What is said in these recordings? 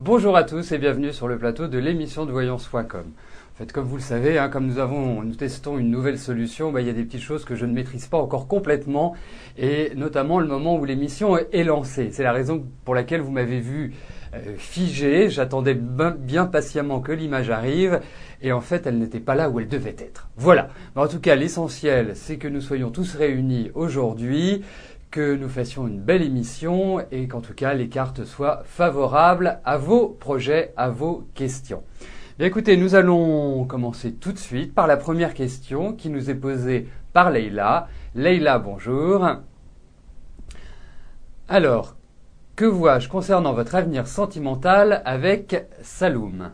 Bonjour à tous et bienvenue sur le plateau de l'émission de voyance.com. En fait, comme vous le savez, comme nous testons une nouvelle solution, il y a des petites choses que je ne maîtrise pas encore complètement, et notamment le moment où l'émission est lancée. C'est la raison pour laquelle vous m'avez vu figé. J'attendais bien patiemment que l'image arrive, et en fait, elle n'était pas là où elle devait être. Voilà. Mais en tout cas, l'essentiel, c'est que nous soyons tous réunis aujourd'hui, que nous fassions une belle émission et qu'en tout cas les cartes soient favorables à vos projets, à vos questions. Bien écoutez, nous allons commencer tout de suite par la première question qui nous est posée par Leïla. Leïla, bonjour. Alors, que vois-je concernant votre avenir sentimental avec Saloum ?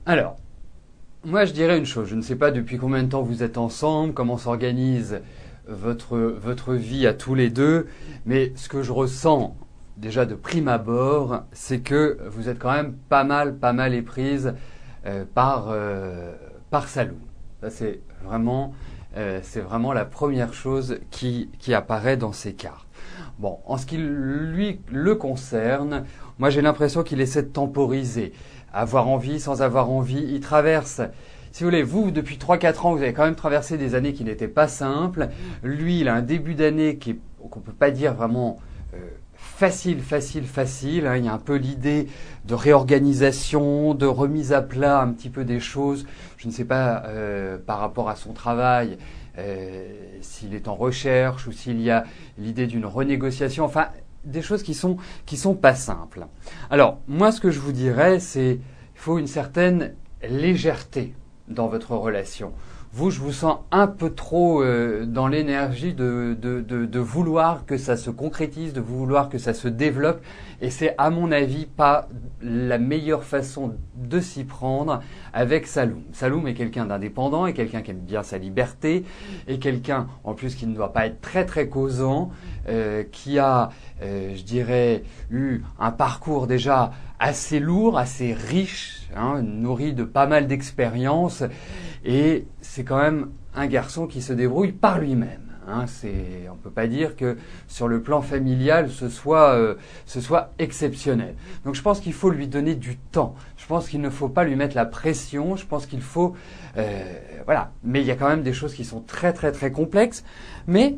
Alors, moi je dirais une chose, je ne sais pas depuis combien de temps vous êtes ensemble, comment s'organise votre vie à tous les deux, mais ce que je ressens déjà de prime abord, c'est que vous êtes quand même pas mal éprise par Saloum. Ça c'est vraiment la première chose qui apparaît dans ces cartes. Bon, en ce qui lui le concerne, moi j'ai l'impression qu'il essaie de temporiser. Avoir envie sans avoir envie, il traverse. Si vous voulez, vous, depuis 3-4 ans, vous avez quand même traversé des années qui n'étaient pas simples. Lui, il a un début d'année qu'on peut pas dire vraiment facile. Il y a un peu l'idée de réorganisation, de remise à plat un petit peu des choses. Je ne sais pas par rapport à son travail, s'il est en recherche ou s'il y a l'idée d'une renégociation. Enfin, des choses qui sont pas simples. Alors, moi, ce que je vous dirais, c'est qu'il faut une certaine légèreté dans votre relation. Vous, je vous sens un peu trop dans l'énergie de vouloir que ça se concrétise, de vouloir que ça se développe. Et c'est, à mon avis, pas la meilleure façon de s'y prendre avec Saloum. Saloum est quelqu'un d'indépendant, est quelqu'un qui aime bien sa liberté, est quelqu'un, en plus, qui ne doit pas être très causant, qui a, je dirais, eu un parcours déjà assez lourd, assez riche, nourri de pas mal d'expériences, et c'est quand même un garçon qui se débrouille par lui-même. On ne peut pas dire que sur le plan familial ce soit exceptionnel. Donc je pense qu'il faut lui donner du temps. Je pense qu'il ne faut pas lui mettre la pression. Je pense qu'il faut voilà. Mais il y a quand même des choses qui sont très complexes. Mais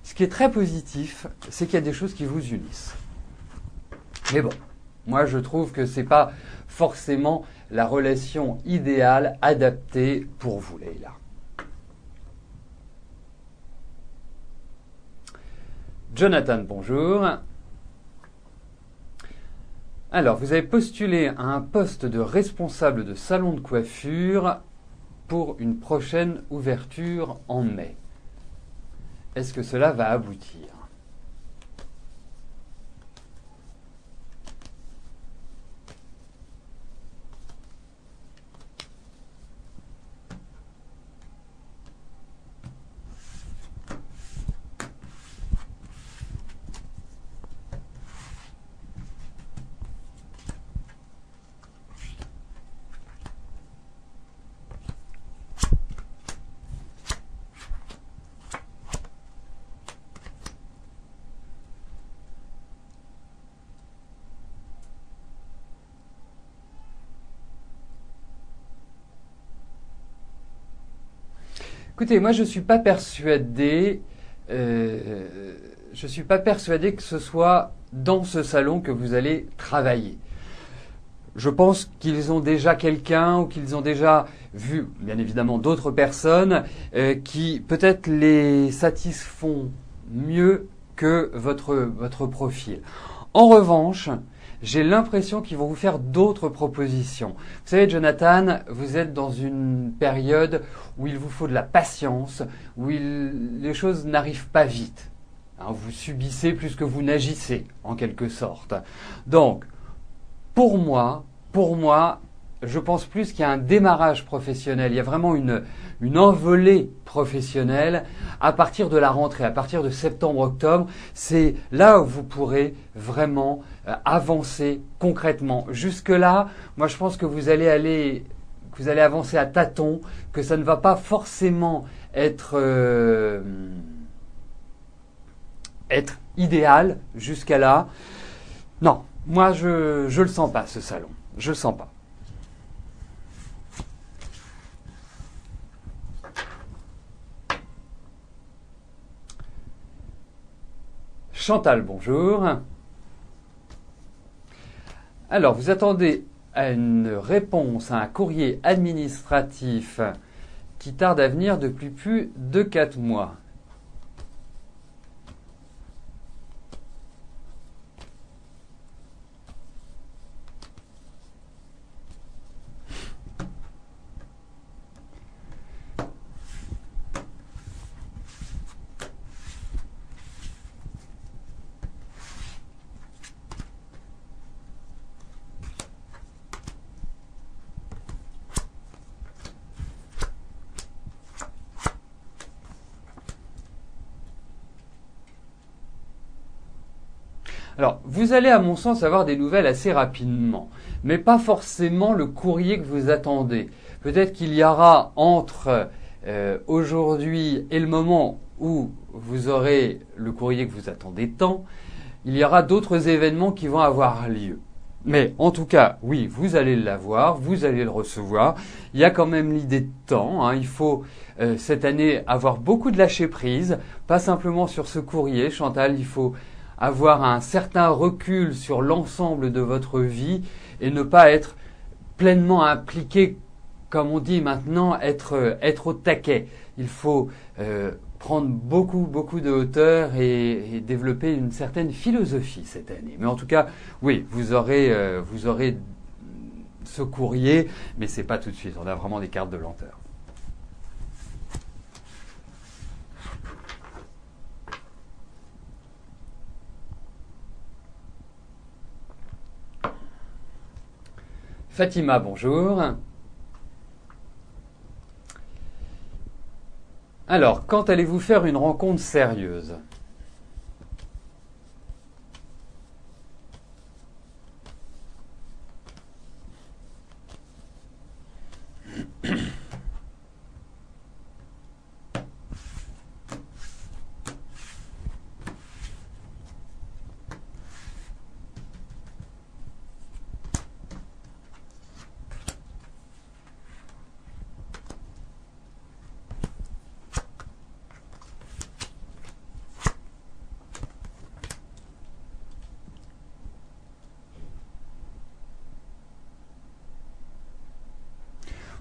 ce qui est très positif, c'est qu'il y a des choses qui vous unissent. Mais bon, moi je trouve que c'est pas forcément la relation idéale adaptée pour vous, Leïla. Jonathan, bonjour. Alors, vous avez postulé à un poste de responsable de salon de coiffure pour une prochaine ouverture en mai. Est-ce que cela va aboutir ? Écoutez, moi je suis pas persuadé que ce soit dans ce salon que vous allez travailler. Je pense qu'ils ont déjà quelqu'un ou qu'ils ont déjà vu, bien évidemment, d'autres personnes qui peut-être les satisfont mieux que votre profil. En revanche, j'ai l'impression qu'ils vont vous faire d'autres propositions. Vous savez, Jonathan, vous êtes dans une période où il vous faut de la patience, où les choses n'arrivent pas vite. Hein, vous subissez plus que vous n'agissez, en quelque sorte. Donc, pour moi, je pense plus qu'il y a un démarrage professionnel. Il y a vraiment une envolée professionnelle à partir de la rentrée, à partir de septembre-octobre. C'est là où vous pourrez vraiment avancer concrètement. Jusque-là, moi je pense que vous allez avancer à tâtons, que ça ne va pas forcément être idéal jusqu'à là. Non, moi je le sens pas, ce salon. Je le sens pas. Chantal, bonjour. Alors, vous attendez à une réponse à un courrier administratif qui tarde à venir depuis plus de 4 mois. Alors, vous allez à mon sens avoir des nouvelles assez rapidement, mais pas forcément le courrier que vous attendez. Peut-être qu'il y aura entre aujourd'hui et le moment où vous aurez le courrier que vous attendez tant, il y aura d'autres événements qui vont avoir lieu. Mais en tout cas, oui, vous allez l'avoir, vous allez le recevoir. Il y a quand même l'idée de temps. Hein. Il faut cette année avoir beaucoup de lâcher prise, pas simplement sur ce courrier, Chantal. Il faut avoir un certain recul sur l'ensemble de votre vie et ne pas être pleinement impliqué, comme on dit maintenant, être au taquet. Il faut prendre beaucoup de hauteur et développer une certaine philosophie cette année. Mais en tout cas, oui, vous aurez ce courrier, mais c'est pas tout de suite. On a vraiment des cartes de lenteur. Fatima, bonjour. Alors, quand allez-vous faire une rencontre sérieuse ?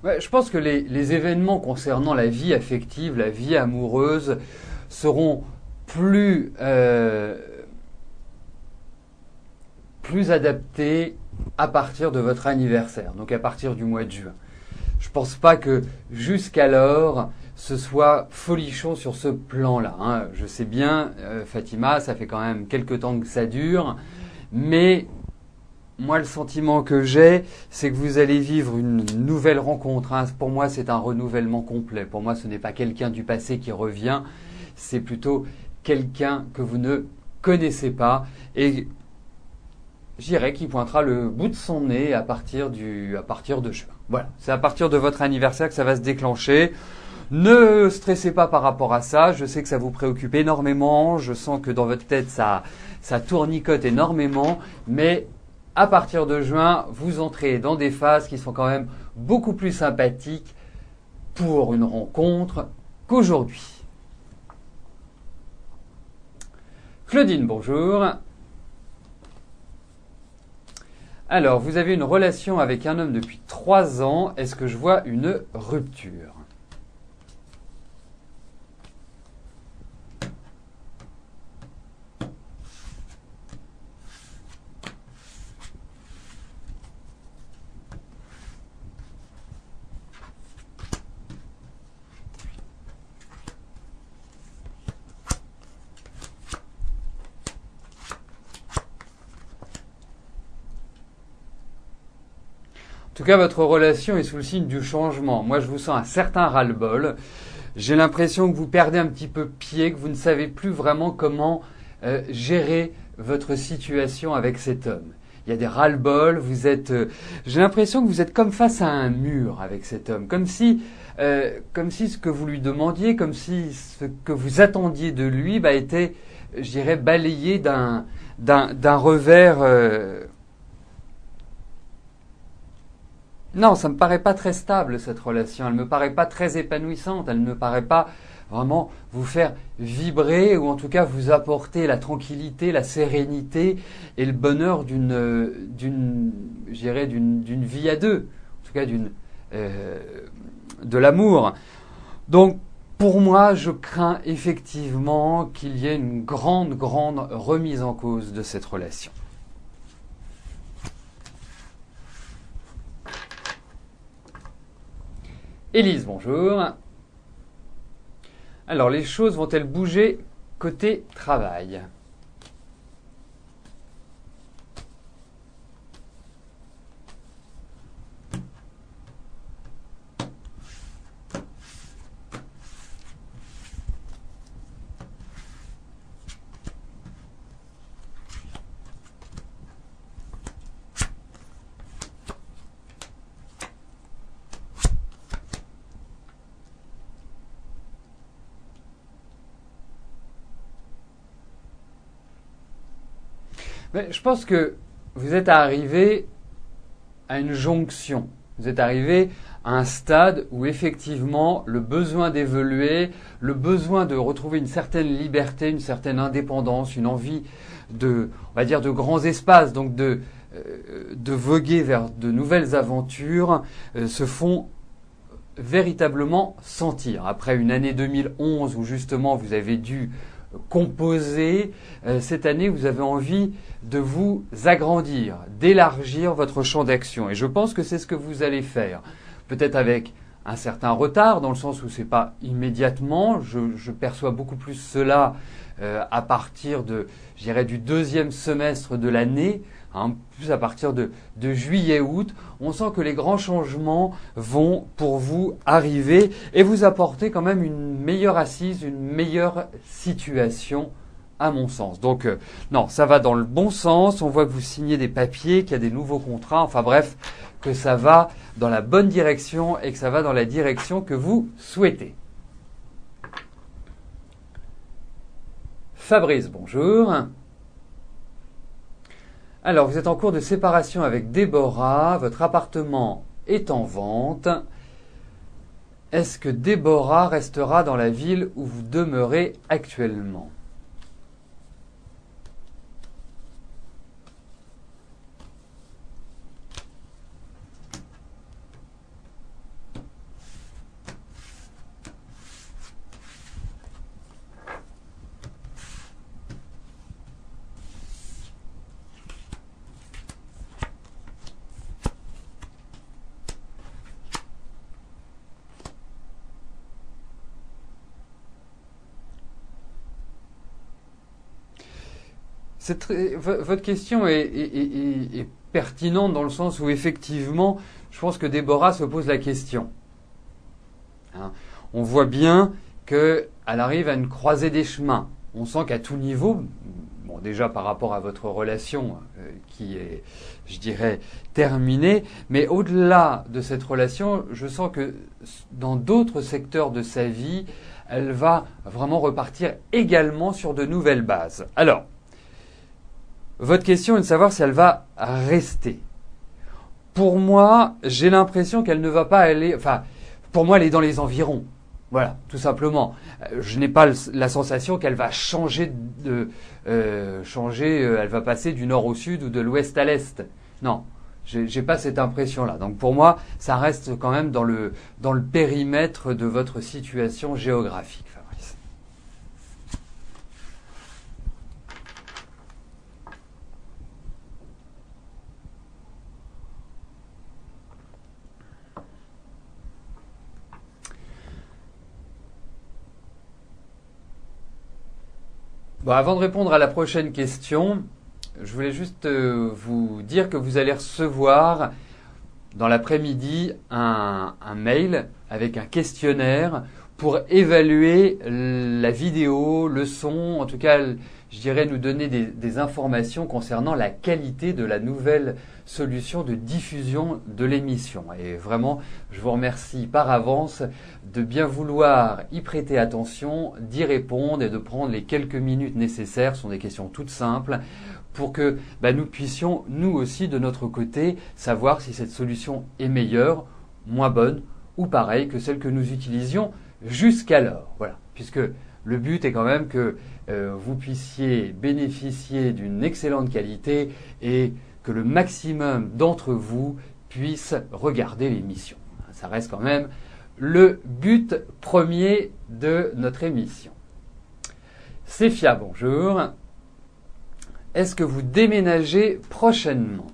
Ouais, je pense que les événements concernant la vie affective, la vie amoureuse, seront plus adaptés à partir de votre anniversaire, donc à partir du mois de juin. Je pense pas que jusqu'alors ce soit folichon sur ce plan-là. Hein. Je sais bien, Fatima, ça fait quand même quelques temps que ça dure, mais moi, le sentiment que j'ai, c'est que vous allez vivre une nouvelle rencontre. Hein. Pour moi, c'est un renouvellement complet. Pour moi, ce n'est pas quelqu'un du passé qui revient, c'est plutôt quelqu'un que vous ne connaissez pas et je dirais qu'il pointera le bout de son nez à partir de juin. Voilà, c'est à partir de votre anniversaire que ça va se déclencher. Ne stressez pas par rapport à ça. Je sais que ça vous préoccupe énormément. Je sens que dans votre tête, ça tournicote énormément, mais à partir de juin, vous entrez dans des phases qui sont quand même beaucoup plus sympathiques pour une rencontre qu'aujourd'hui. Claudine, bonjour. Alors, vous avez une relation avec un homme depuis 3 ans. Est-ce que je vois une rupture ? tout cas, votre relation est sous le signe du changement. Moi, je vous sens un certain ras-le-bol. J'ai l'impression que vous perdez un petit peu pied, que vous ne savez plus vraiment comment gérer votre situation avec cet homme. Il y a des ras-le-bol, j'ai l'impression que vous êtes comme face à un mur avec cet homme, comme si ce que vous lui demandiez, comme si ce que vous attendiez de lui était, je dirais, balayé d'un revers. Non, ça me paraît pas très stable cette relation. Elle me paraît pas très épanouissante. Elle ne me paraît pas vraiment vous faire vibrer ou en tout cas vous apporter la tranquillité, la sérénité et le bonheur d'une vie à deux, en tout cas de l'amour. Donc pour moi, je crains effectivement qu'il y ait une grande remise en cause de cette relation. Élise, bonjour. Alors, les choses vont-elles bouger côté travail ? Mais je pense que vous êtes arrivé à une jonction. Vous êtes arrivé à un stade où effectivement le besoin d'évoluer, le besoin de retrouver une certaine liberté, une certaine indépendance, une envie de grands espaces, donc de voguer vers de nouvelles aventures, se font véritablement sentir. Après une année 2011 où justement vous avez dû composer, cette année vous avez envie de vous agrandir, d'élargir votre champ d'action. Et je pense que c'est ce que vous allez faire. Peut-être avec un certain retard, dans le sens où c'est pas immédiatement. Je perçois beaucoup plus cela à partir du deuxième semestre de l'année, plus à partir de juillet-août. On sent que les grands changements vont pour vous arriver et vous apporter quand même une meilleure assise, une meilleure situation à mon sens. Donc non, ça va dans le bon sens. On voit que vous signez des papiers, qu'il y a des nouveaux contrats. Enfin bref, que ça va dans la bonne direction et que ça va dans la direction que vous souhaitez. Fabrice, bonjour. Alors, vous êtes en cours de séparation avec Déborah. Votre appartement est en vente. Est-ce que Déborah restera dans la ville où vous demeurez actuellement ? Votre question est pertinente dans le sens où effectivement, je pense que Déborah se pose la question. On voit bien qu'elle arrive à une croisée des chemins. On sent qu'à tout niveau, bon déjà par rapport à votre relation qui est, je dirais, terminée, mais au-delà de cette relation, je sens que dans d'autres secteurs de sa vie, elle va vraiment repartir également sur de nouvelles bases. Alors, votre question est de savoir si elle va rester. Pour moi, j'ai l'impression qu'elle ne va pas aller... Enfin, pour moi, elle est dans les environs. Voilà, tout simplement. Je n'ai pas la sensation qu'elle va changer elle va passer du nord au sud ou de l'ouest à l'est. Non, j'ai pas cette impression-là. Donc pour moi, ça reste quand même dans le périmètre de votre situation géographique, Fabrice. Bon, avant de répondre à la prochaine question, je voulais juste vous dire que vous allez recevoir dans l'après-midi un mail avec un questionnaire pour évaluer la vidéo, le son, en tout cas, je dirais nous donner des informations concernant la qualité de la nouvelle solution de diffusion de l'émission. Et vraiment, je vous remercie par avance de bien vouloir y prêter attention, d'y répondre et de prendre les quelques minutes nécessaires. Ce sont des questions toutes simples pour que nous puissions, nous aussi, de notre côté, savoir si cette solution est meilleure, moins bonne ou pareille que celle que nous utilisions jusqu'alors. Voilà, puisque le but est quand même que vous puissiez bénéficier d'une excellente qualité et que le maximum d'entre vous puissent regarder l'émission. Ça reste quand même le but premier de notre émission. Séphia, bonjour. Est-ce que vous déménagez prochainement ?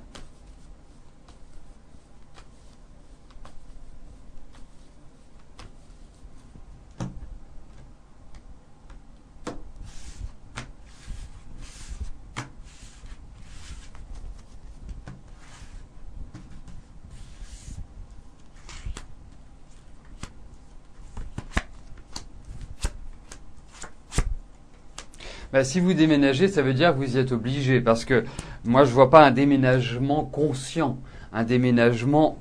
Si vous déménagez, ça veut dire que vous y êtes obligé, parce que moi je vois pas un déménagement conscient, un déménagement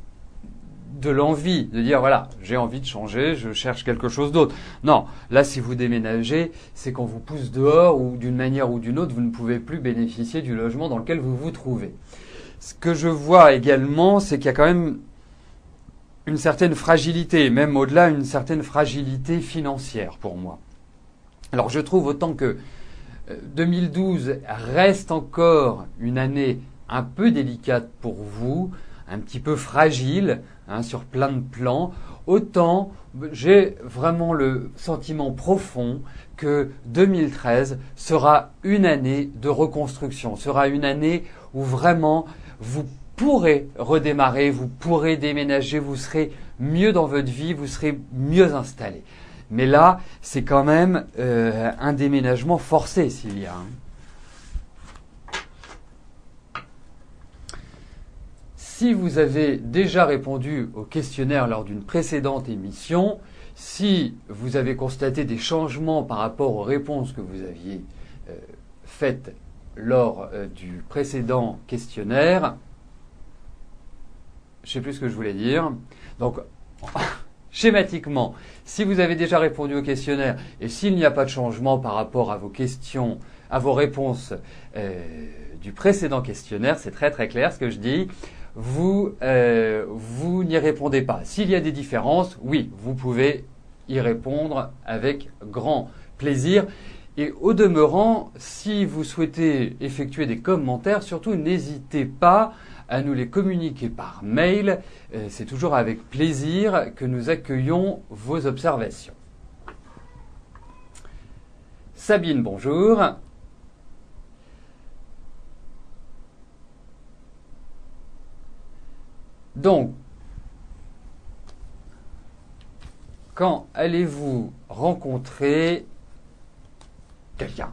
de l'envie, de dire voilà, j'ai envie de changer, je cherche quelque chose d'autre. Non, là si vous déménagez, c'est qu'on vous pousse dehors ou d'une manière ou d'une autre, vous ne pouvez plus bénéficier du logement dans lequel vous vous trouvez. Ce que je vois également, c'est qu'il y a quand même une certaine fragilité, même au-delà, une certaine fragilité financière pour moi. Alors je trouve autant que 2012 reste encore une année un peu délicate pour vous, un petit peu fragile sur plein de plans, autant j'ai vraiment le sentiment profond que 2013 sera une année de reconstruction, sera une année où vraiment vous pourrez redémarrer, vous pourrez déménager, vous serez mieux dans votre vie, vous serez mieux installé. Mais là, c'est quand même un déménagement forcé s'il y a. Si vous avez déjà répondu au questionnaire lors d'une précédente émission, si vous avez constaté des changements par rapport aux réponses que vous aviez faites lors du précédent questionnaire, je ne sais plus ce que je voulais dire. Donc, schématiquement, si vous avez déjà répondu au questionnaire et s'il n'y a pas de changement par rapport à vos questions, à vos réponses du précédent questionnaire, c'est très très clair ce que je dis, vous n'y répondez pas. S'il y a des différences, oui, vous pouvez y répondre avec grand plaisir. Et au demeurant, si vous souhaitez effectuer des commentaires, surtout n'hésitez pas à nous les communiquer par mail. C'est toujours avec plaisir que nous accueillons vos observations. Sabine, bonjour. Donc, quand allez-vous rencontrer quelqu'un ?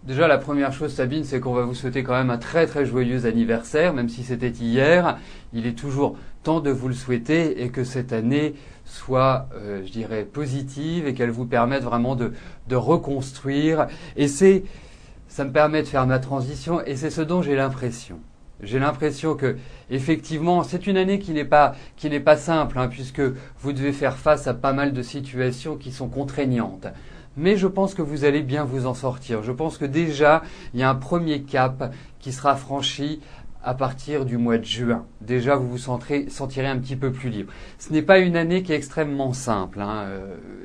Déjà, la première chose, Sabine, c'est qu'on va vous souhaiter quand même un très très joyeux anniversaire, même si c'était hier. Il est toujours temps de vous le souhaiter et que cette année soit, je dirais, positive et qu'elle vous permette vraiment de reconstruire. Et ça me permet de faire ma transition et c'est ce dont j'ai l'impression. J'ai l'impression que, effectivement, c'est une année qui n'est pas simple, puisque vous devez faire face à pas mal de situations qui sont contraignantes. Mais je pense que vous allez bien vous en sortir. Je pense que déjà, il y a un premier cap qui sera franchi à partir du mois de juin. Déjà, vous vous sentirez un petit peu plus libre. Ce n'est pas une année qui est extrêmement simple, hein.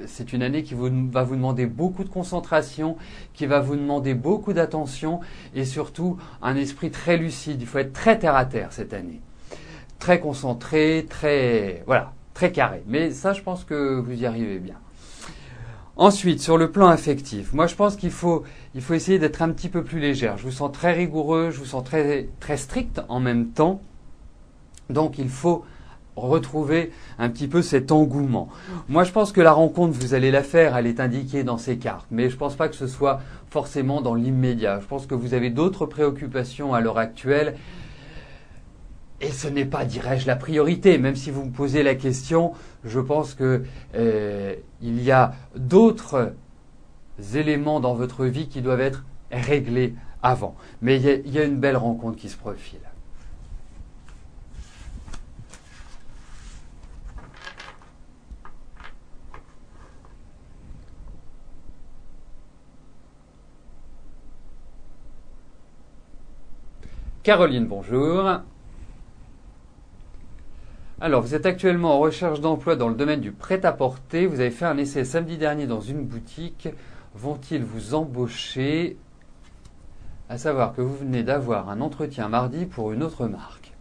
C'est une année qui va vous demander beaucoup de concentration, qui va vous demander beaucoup d'attention et surtout un esprit très lucide. Il faut être très terre à terre cette année. Très concentré, très carré. Mais ça, je pense que vous y arrivez bien. Ensuite, sur le plan affectif, moi je pense qu'il faut essayer d'être un petit peu plus légère. Je vous sens très rigoureux, je vous sens très, très strict en même temps. Donc il faut retrouver un petit peu cet engouement. Moi je pense que la rencontre, vous allez la faire, elle est indiquée dans ces cartes. Mais je ne pense pas que ce soit forcément dans l'immédiat. Je pense que vous avez d'autres préoccupations à l'heure actuelle. Et ce n'est pas, dirais-je, la priorité. Même si vous me posez la question, je pense que il y a d'autres éléments dans votre vie qui doivent être réglés avant. Mais il y a une belle rencontre qui se profile. Caroline, bonjour. Alors, vous êtes actuellement en recherche d'emploi dans le domaine du prêt-à-porter. Vous avez fait un essai samedi dernier dans une boutique. Vont-ils vous embaucher? À savoir que vous venez d'avoir un entretien mardi pour une autre marque.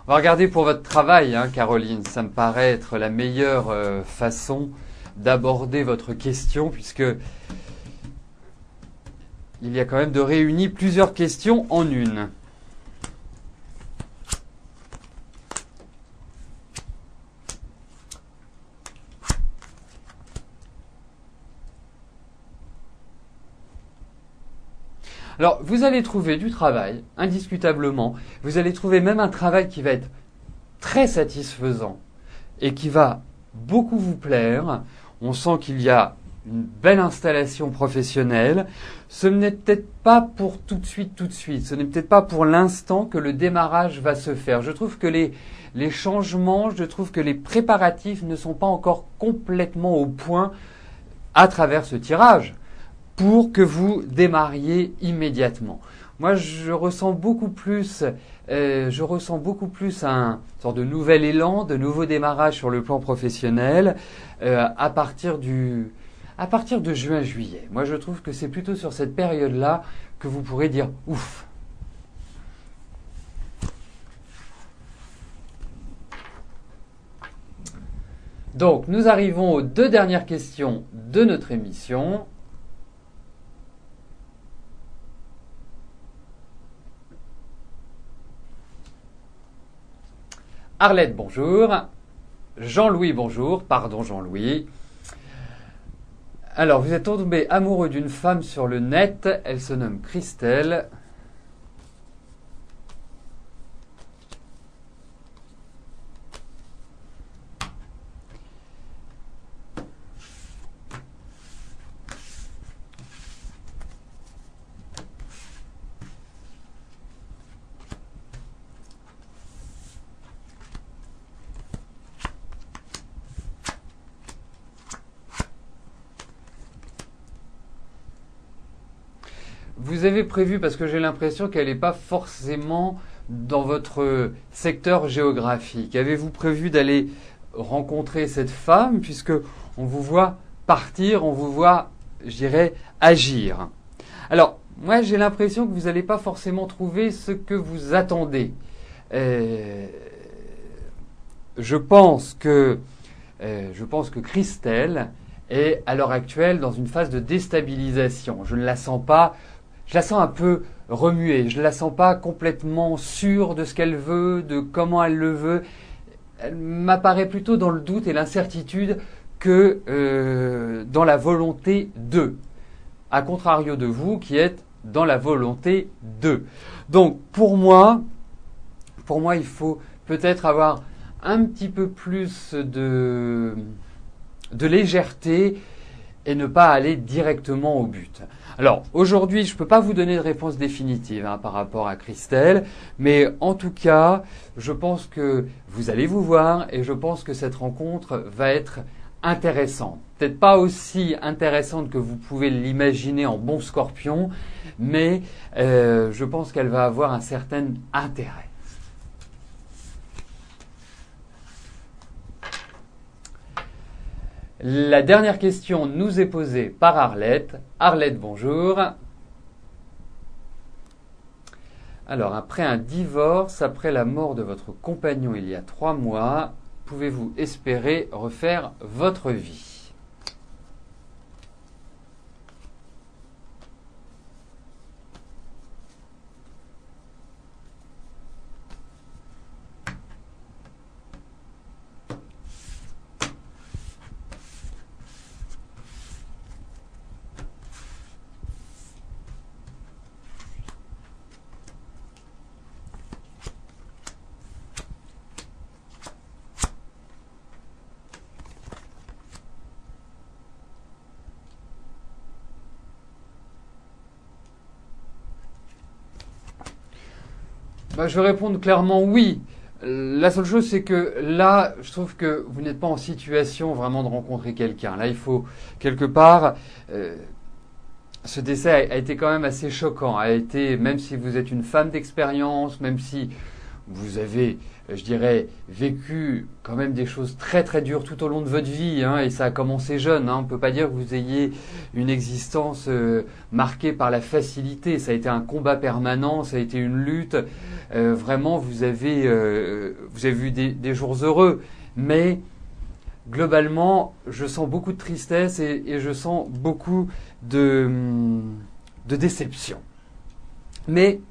On va regarder pour votre travail, hein, Caroline. Ça me paraît être la meilleure façon d'aborder votre question, puisque il y a quand même de réunir plusieurs questions en une. Alors, vous allez trouver du travail, indiscutablement. Vous allez trouver même un travail qui va être très satisfaisant et qui va beaucoup vous plaire. On sent qu'il y a une belle installation professionnelle. Ce n'est peut-être pas pour tout de suite. Ce n'est peut-être pas pour l'instant que le démarrage va se faire. Je trouve que les changements, je trouve que les préparatifs ne sont pas encore complètement au point à travers ce tirage pour que vous démarriez immédiatement. Moi, je ressens beaucoup plus un sort de nouvel élan, de nouveau démarrage sur le plan professionnel à partir de juin-juillet. Moi, je trouve que c'est plutôt sur cette période-là que vous pourrez dire ouf. Donc, nous arrivons aux deux dernières questions de notre émission. Arlette, bonjour. Jean-Louis, bonjour. Pardon, Jean-Louis. Alors, vous êtes tombé amoureux d'une femme sur le net. Elle se nomme Christelle. Vous avez prévu, parce que j'ai l'impression qu'elle n'est pas forcément dans votre secteur géographique. Avez-vous prévu d'aller rencontrer cette femme, puisque on vous voit partir, on vous voit, je dirais, agir. Alors, moi j'ai l'impression que vous n'allez pas forcément trouver ce que vous attendez. Je pense que Christelle est à l'heure actuelle dans une phase de déstabilisation. Je ne la sens pas. Je la sens un peu remuée, je ne la sens pas complètement sûre de ce qu'elle veut, de comment elle le veut. Elle m'apparaît plutôt dans le doute et l'incertitude que dans la volonté de. À contrario de vous qui êtes dans la volonté de. Donc pour moi, il faut peut-être avoir un petit peu plus de légèreté et ne pas aller directement au but. Alors, aujourd'hui, je ne peux pas vous donner de réponse définitive par rapport à Christelle, mais en tout cas, je pense que vous allez vous voir et je pense que cette rencontre va être intéressante. Peut-être pas aussi intéressante que vous pouvez l'imaginer en bon Scorpion, mais je pense qu'elle va avoir un certain intérêt. La dernière question nous est posée par Arlette. Arlette, bonjour. Alors, après un divorce, après la mort de votre compagnon il y a 3 mois, pouvez-vous espérer refaire votre vie ? Je vais répondre clairement oui. La seule chose, c'est que là, je trouve que vous n'êtes pas en situation vraiment de rencontrer quelqu'un. Là, il faut, quelque part, ce décès a été quand même assez choquant. A été, même si vous êtes une femme d'expérience, même si vous avez, je dirais, vécu quand même des choses très très dures tout au long de votre vie, hein, et ça a commencé jeune. Hein, on ne peut pas dire que vous ayez une existence marquée par la facilité. Ça a été un combat permanent, ça a été une lutte. Vraiment, vous avez vu des jours heureux, mais globalement, je sens beaucoup de tristesse et je sens beaucoup de déception. Mais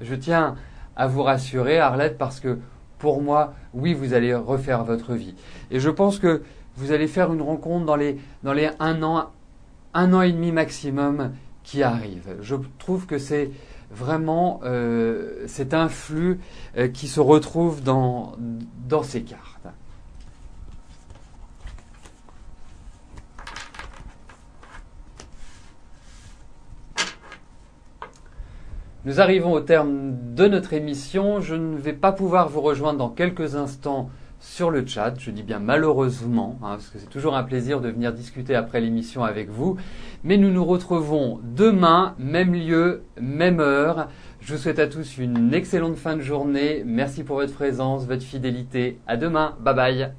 je tiens à vous rassurer, Arlette, parce que pour moi, oui, vous allez refaire votre vie. Et je pense que vous allez faire une rencontre dans les 1 an et demi maximum qui arrive. Je trouve que c'est vraiment c'est un flux qui se retrouve dans ces cartes. Nous arrivons au terme de notre émission. Je ne vais pas pouvoir vous rejoindre dans quelques instants sur le chat. Je dis bien malheureusement, hein, parce que c'est toujours un plaisir de venir discuter après l'émission avec vous. Mais nous nous retrouvons demain, même lieu, même heure. Je vous souhaite à tous une excellente fin de journée. Merci pour votre présence, votre fidélité. À demain. Bye bye.